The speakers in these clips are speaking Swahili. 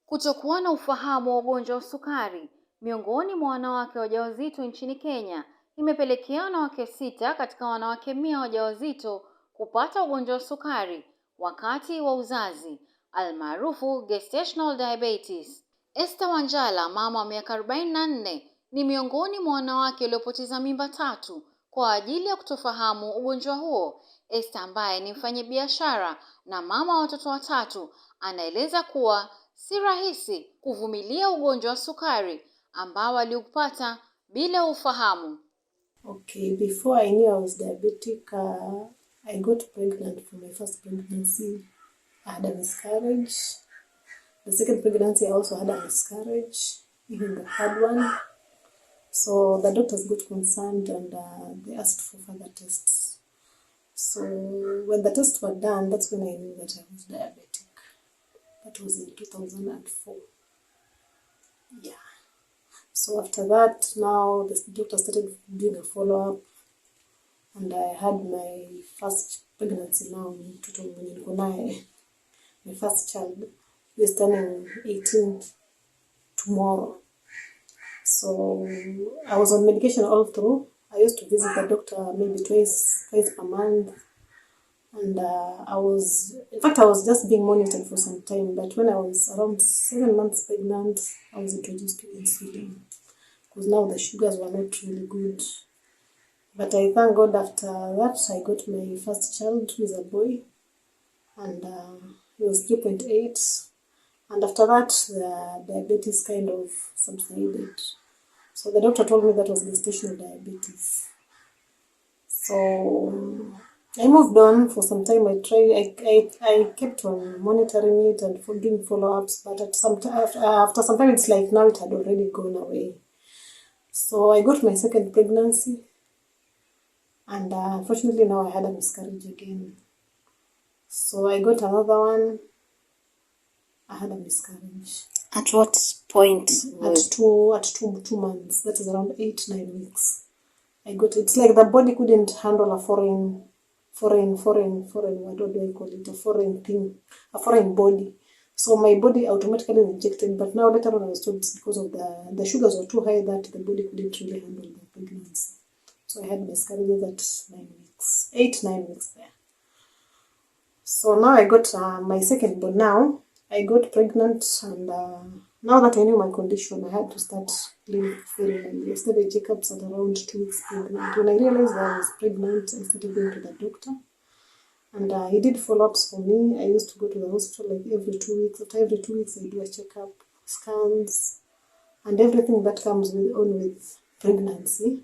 Kutokuwa na ufahamu wa ugonjwa wa sukari miongoni mwa wanawake wajawazito nchini Kenya imepelekea wanawake 6 katika wanawake 100 wajawazito kupata ugonjwa wa sukari wakati wa uzazi, almaarufu gestational diabetes. Esther Wanjala, mama wa miaka 44, ni miongoni mwa wanawake waliopoteza mimba 3 kwa ajili ya kutofahamu ugonjwa huo. Esther, ambaye ni mfanyabiashara na mama wa watoto 3, anaeleza kuwa si rahisi kuvumilia ugonjwa wa sukari ambao aliupata bila ufahamu. Okay, before I knew I was diabetic, I got pregnant for my first pregnancy. I had a miscarriage. The second pregnancy I also had a miscarriage, even the third one. So the doctors got concerned and they asked for further tests. So when the tests were done, that's when I knew that I was diabetic. That was in 2004. Yeah. So after that, now the doctor started doing a follow-up, and I had my first pregnancy now, my first child. He's turning 18 tomorrow. So I was on medication all through. I used to visit the doctor maybe twice per month. And I was just being monitored for some time. But when I was around 7 months pregnant, I was introduced to insulin, because now the sugars were not really good. But I thank God after that, I got my first child, who is a boy, and he was 3.8. And after that, the diabetes kind of subsided. So the doctor told me that was gestational diabetes. So I moved on for some time. I kept on monitoring it and doing follow-ups, but after some time, it's like now it had already gone away. So I got my second pregnancy, and unfortunately now I had a miscarriage again. So I got another one. I had a miscarriage. At what point? At two months. That is around 8-9 weeks. I got it. It's like the body couldn't handle a foreign, what do I call it? A foreign thing, a foreign body. So my body automatically rejected. But now later on I was told it's because of the sugars were too high that the body couldn't really handle the pregnancy. So I had miscarriages at 8-9 weeks there. So now I got my second born now. I got pregnant, and now that I knew my condition, I had to start feeling yesterday checkups at around 2 weeks pregnant. When I realized that I was pregnant, I started going to the doctor, and he did follow-ups for me. I used to go to the hospital like every 2 weeks. After every 2 weeks, I do a checkup, scans, and everything that comes with pregnancy.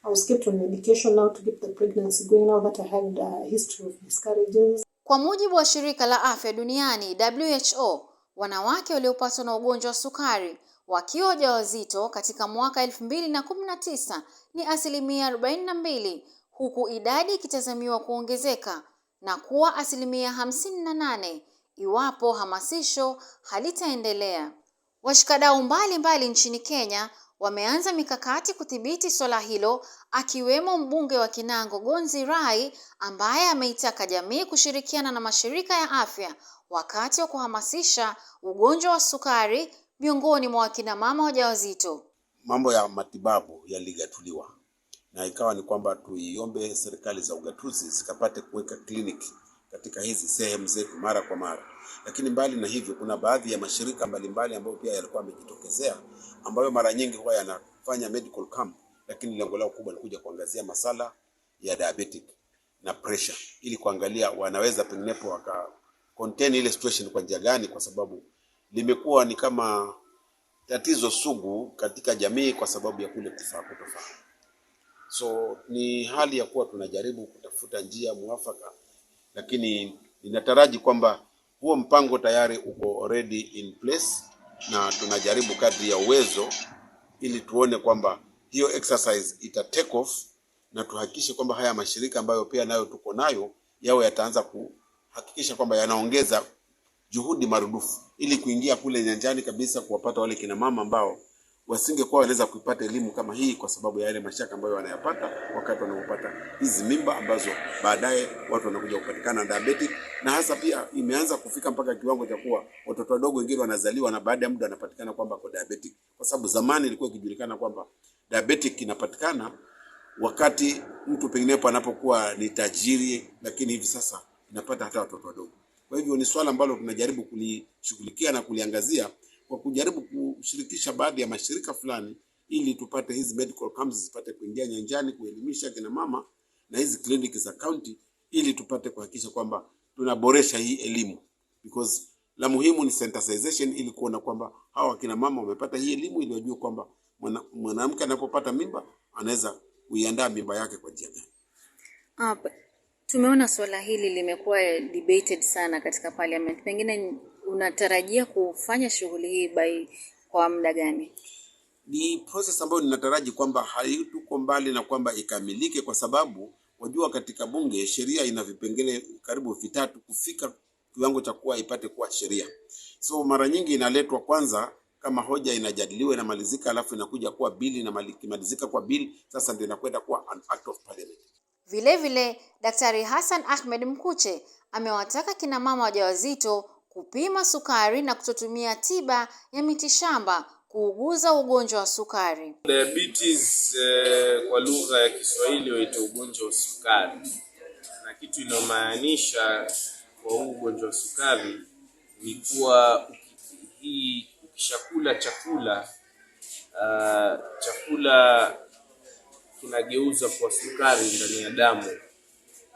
I was kept on medication now to keep the pregnancy going, now that I had a history of miscarriages. Kwa mujibu wa shirika la afya duniani WHO, wanawake waliopatwa na ugonjwa wa sukari wakiwa wajawazito katika mwaka 2019 ni 42%, huku idadi ikitazamiwa kuongezeka na kuwa 58% iwapo hamasisho halitaendelea. Washikadau mbali nchini Kenya wameanza mikakati kudhibiti swala hilo, akiwemo mbunge wa Kinango Gonzi Rai, ambaye ameitaka jamii kushirikiana na mashirika ya afya wakati wa kuhamasisha ugonjwa wa sukari miongoni mwa wakina mama wajawazito. Mambo ya matibabu yaligatuliwa, na ikawa ni kwamba tuiombe serikali za ugatuzi zikapate kuweka kliniki katika hizi sehemu zetu mara kwa mara. Lakini mbali na hivyo, kuna baadhi ya mashirika mbalimbali ambayo pia yalikuwa yamejitokezea, ambayo mara nyingi huwa yanafanya medical camp, lakini lengo lao kubwa ni kuja kuangazia masala ya diabetic na pressure, ili kuangalia wanaweza penginepo waka contain ile situation kwa njia gani, kwa sababu limekuwa ni kama tatizo sugu katika jamii kwa sababu ya kule kutofahamu. So ni hali ya kuwa tunajaribu kutafuta njia mwafaka, lakini ninataraji kwamba huo mpango tayari uko already in place, na tunajaribu kadri ya uwezo ili tuone kwamba hiyo exercise ita take off, na tuhakikishe kwamba haya mashirika ambayo pia nayo tuko nayo yao yataanza kuhakikisha kwamba yanaongeza juhudi marudufu ili kuingia kule nyanjani kabisa kuwapata wale kina mama ambao wasingekuwa wanaweza kuipata elimu kama hii, kwa sababu ya yale mashaka ambayo wanayapata wakati wanapopata hizi mimba ambazo baadaye watu wanakuja kupatikana diabetic. Na hasa pia imeanza kufika mpaka kiwango cha kuwa watoto wadogo wengine wanazaliwa na baada ya muda wanapatikana kwamba kwa diabetic, kwa sababu zamani ilikuwa ikijulikana kwamba diabetic inapatikana wakati mtu penginepo anapokuwa ni tajiri, lakini hivi sasa inapata hata watoto wadogo. Kwa hivyo ni swala ambalo tunajaribu kulishughulikia na kuliangazia kwa kujaribu kushirikisha baadhi ya mashirika fulani, ili tupate hizi medical camps zipate kuingia nyanjani kuelimisha kina mama na hizi kliniki za county, ili tupate kuhakikisha kwamba tunaboresha hii elimu, because la muhimu ni sensitization, ili kuona kwamba hawa kina mama wamepata hii elimu, ili wajue kwamba mwanamke anapopata mimba anaweza kuiandaa mimba yake kwa njia gani. Tumeona swala hili limekuwa debated sana katika parliament. Pengine unatarajia kufanya shughuli hii kwa muda gani? Ni process ambayo ninataraji kwamba haituko mbali na kwamba ikamilike, kwa sababu wajua katika bunge sheria ina vipengele karibu 3 kufika kiwango cha kuwa ipate kuwa sheria. So mara nyingi inaletwa kwanza kama hoja, inajadiliwa, inamalizika, alafu inakuja kuwa bili, na kimalizika kwa bili sasa ndio inakwenda kuwa an act of parliament. Vile vile Daktari Hassan Ahmed Mkuche amewataka kina mama wajawazito kupima sukari na kutotumia tiba ya mitishamba kuuguza ugonjwa wa sukari. Diabetes kwa lugha ya Kiswahili huitwa ugonjwa wa sukari, na kitu inamaanisha kwa ugonjwa wa sukari ni kuwa ukishakula chakula kinageuza kwa sukari ndani ya damu,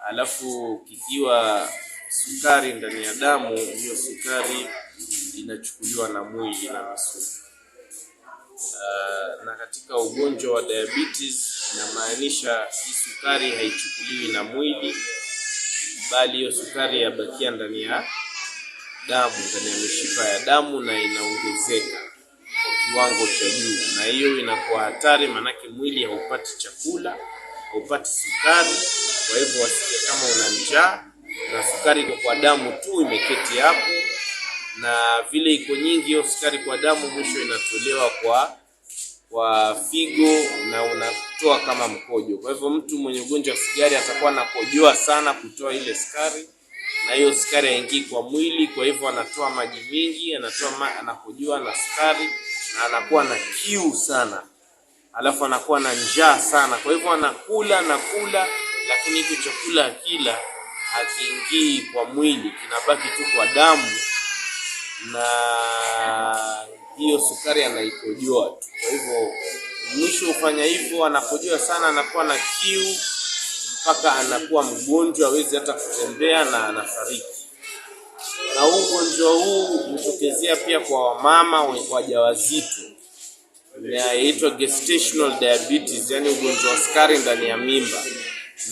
alafu kikiwa sukari ndani ya damu, hiyo sukari inachukuliwa na mwili na misuli. Na katika ugonjwa wa diabetes inamaanisha hii sukari haichukuliwi na mwili, bali hiyo sukari yabakia ndani ya damu, ndani ya mishipa ya damu, na inaongezeka kwa kiwango cha juu, na hiyo inakuwa hatari, manake mwili haupati chakula, haupati sukari. Kwa hivyo wasikia kama una njaa, na sukari iko kwa damu tu imeketi hapo, na vile iko nyingi hiyo sukari kwa damu, mwisho inatolewa kwa figo na unatoa kama mkojo. Kwa hivyo mtu mwenye ugonjwa wa sukari atakuwa anakojoa sana kutoa ile sukari, na hiyo sukari haingii kwa mwili, kwa hivyo anatoa maji mingi, anakojoa na sukari, na anakuwa na kiu sana, alafu anakuwa na njaa sana. Kwa hivyo anakula, lakini hicho chakula kila hakiingii kwa mwili, kinabaki tu kwa damu, na hiyo sukari anaikojoa tu. Kwa hivyo mwisho ufanya hivyo, anakojoa sana, anakuwa na kiu mpaka anakuwa mgonjwa, hawezi hata kutembea na anafariki. Na ugonjwa huu hutokezea pia kwa wamama wajawazito, inaitwa gestational diabetes, yani ugonjwa wa sukari ndani ya mimba.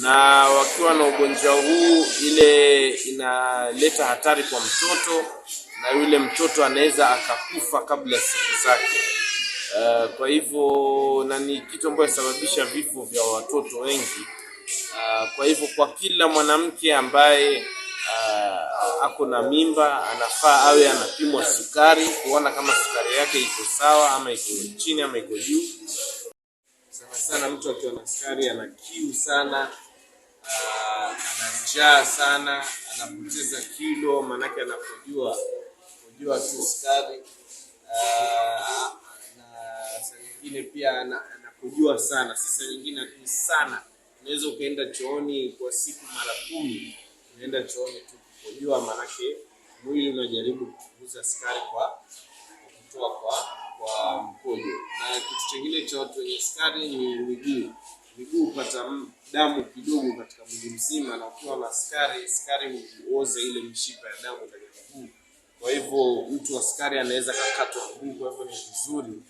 Na wakiwa na ugonjwa huu, ile inaleta hatari kwa mtoto, na yule mtoto anaweza akakufa kabla siku zake. Kwa hivyo na ni kitu ambacho sababisha vifo vya watoto wengi. Kwa hivyo kwa kila mwanamke ambaye ako na mimba, anafaa awe anapimwa sukari kuona kama sukari yake iko sawa, ama iko chini ama iko juu. Sana mtu akiwa na sukari ana kiu sana, ana njaa sana, anapoteza kilo, manake anapojua tu sukari, na saa nyingine pia anapojua sana. Sasa nyingine ati sana, unaweza ukaenda chooni kwa siku mara 10, unaenda chooni tu kujua, manake mwili unajaribu kupunguza sukari kwa kutoa kwa mkojo. Na kitu kingine cha watu wenye sukari ni miguu hupata damu kidogo katika mwili mzima, na ukiwa na sukari huoza ile mishipa ya damu katika miguu. Kwa hivyo mtu wa sukari anaweza kukatwa mguu. Kwa hivyo ni vizuri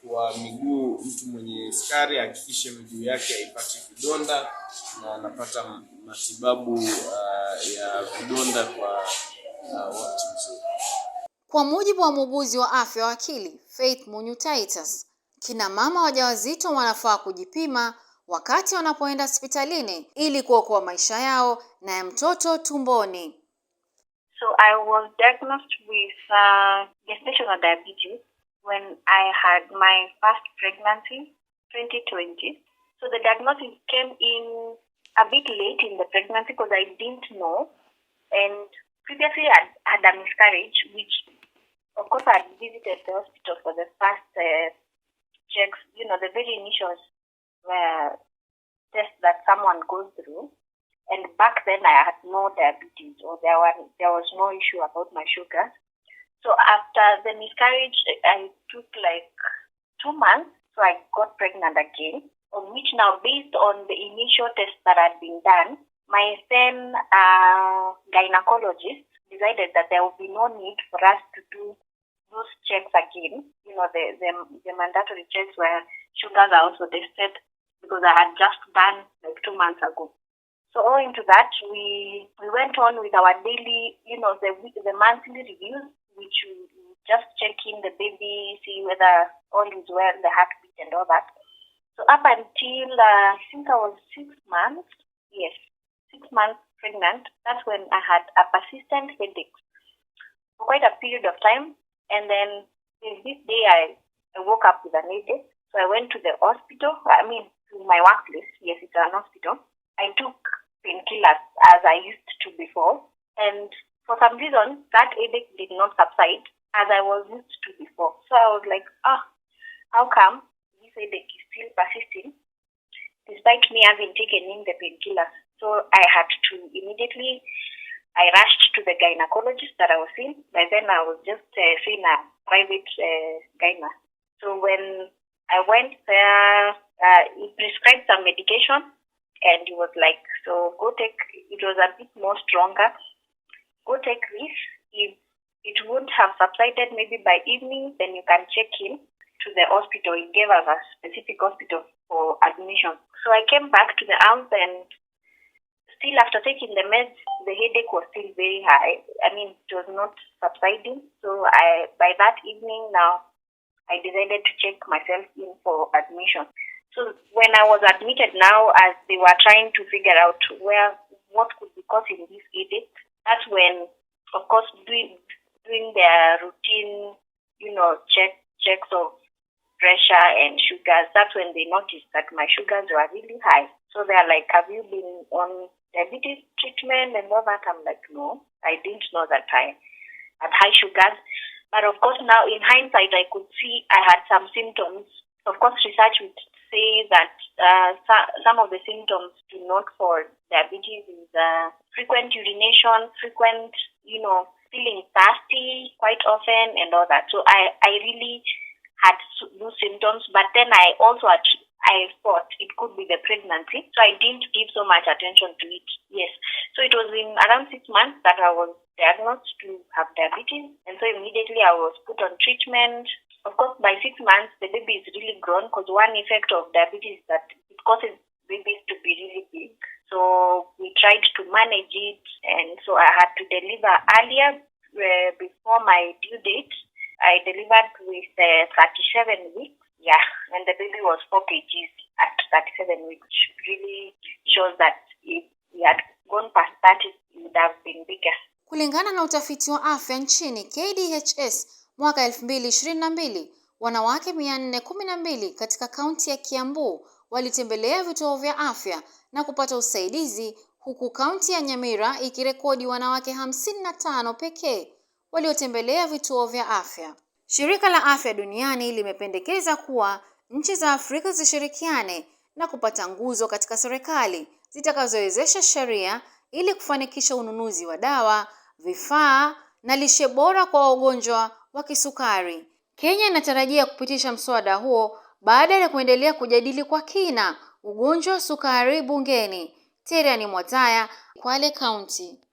kwa miguu, mtu mwenye sukari hakikishe miguu yake haipati vidonda, na anapata matibabu ya vidonda kwa wakati mzuri. Kwa mujibu wa muuguzi wa afya wa akili Faith Munyutaitas, kina mama wajawazito wanafaa kujipima wakati wanapoenda hospitalini ili kuokoa maisha yao na ya mtoto tumboni. So I was diagnosed with gestational diabetes when I had my first pregnancy, 2020. So the diagnosis came in a bit late in the pregnancy because I didn't know. And previously I had a miscarriage, which of course I had visited the hospital for the first checks, the very initial test that someone goes through. And back then I had no diabetes, or there was no issue about my sugars. So after the miscarriage, I took like 2 months, so I got pregnant again, on which now, based on the initial tests that had been done, my then gynecologist decided that there would be no need for us to do those checks again, the mandatory checks where sugars are also tested, because I had just done like 2 months ago. So owing to that, we went on with our daily, the monthly reviews, which we just check in the baby, see whether all is well, the heartbeat and all that. So up until, I think I was 6 months, 6 months pregnant, that's when I had a persistent headache for quite a period of time. And then this day I woke up with an headache. So I went to the hospital, to my workplace. Yes, it's an hospital. I took painkillers as I used to before, and for some reason that headache did not subside as I was used to before. So I was like, how come this headache is still persisting despite me having taken in the painkillers? So I had to immediately, I rushed to the gynecologist that I was seeing. By then I was just seeing a private gyna. So when I went there, he prescribed some medication. And he was like, so go take, it was a bit more stronger, go take this. If it wouldn't have subsided maybe by evening, then you can check in to the hospital. He gave us a specific hospital for admission. So I came back to the house, and still after taking the meds, the headache was still very high. It was not subsiding. So by that evening now, I decided to check myself in for admission. So when I was admitted now, as they were trying to figure out what could be causing this headache, that's when, of course, doing their routine, checks of pressure and sugars, that's when they noticed that my sugars were really high. So they're like, have you been on diabetes treatment and all that? I'm like, no, I didn't know that I had high sugars. But of course, now in hindsight, I could see I had some symptoms. Of course, research would say that some of the symptoms to note for diabetes is frequent urination, frequent, feeling thirsty quite often and all that. So I really had those symptoms, but then I also I thought it could be the pregnancy, so I didn't give so much attention to it. Yes, so it was in around 6 months that I was diagnosed to have diabetes, and so immediately I was put on treatment. Of course, by 6 months, the baby is really grown, because one effect of diabetes is that it causes babies to be really big. So we tried to manage it, and so I had to deliver earlier before my due date. I delivered with 37 weeks, and the baby was 4 kgs at 37 weeks, which really shows that if we had gone past that, it would have been bigger. Kulingana na utafiti wa afya nchini KDHS mwaka 2022, wanawake 412 katika kaunti ya Kiambu walitembelea vituo vya afya na kupata usaidizi, huku kaunti ya Nyamira ikirekodi wanawake 55 pekee waliotembelea vituo vya afya. Shirika la Afya Duniani limependekeza kuwa nchi za Afrika zishirikiane na kupata nguzo katika serikali zitakazowezesha sheria ili kufanikisha ununuzi wa dawa, vifaa na lishe bora kwa wagonjwa wa kisukari. Kenya inatarajia kupitisha mswada huo baada ya kuendelea kujadili kwa kina ugonjwa wa sukari bungeni. Teriani Mwataya, Kwale County.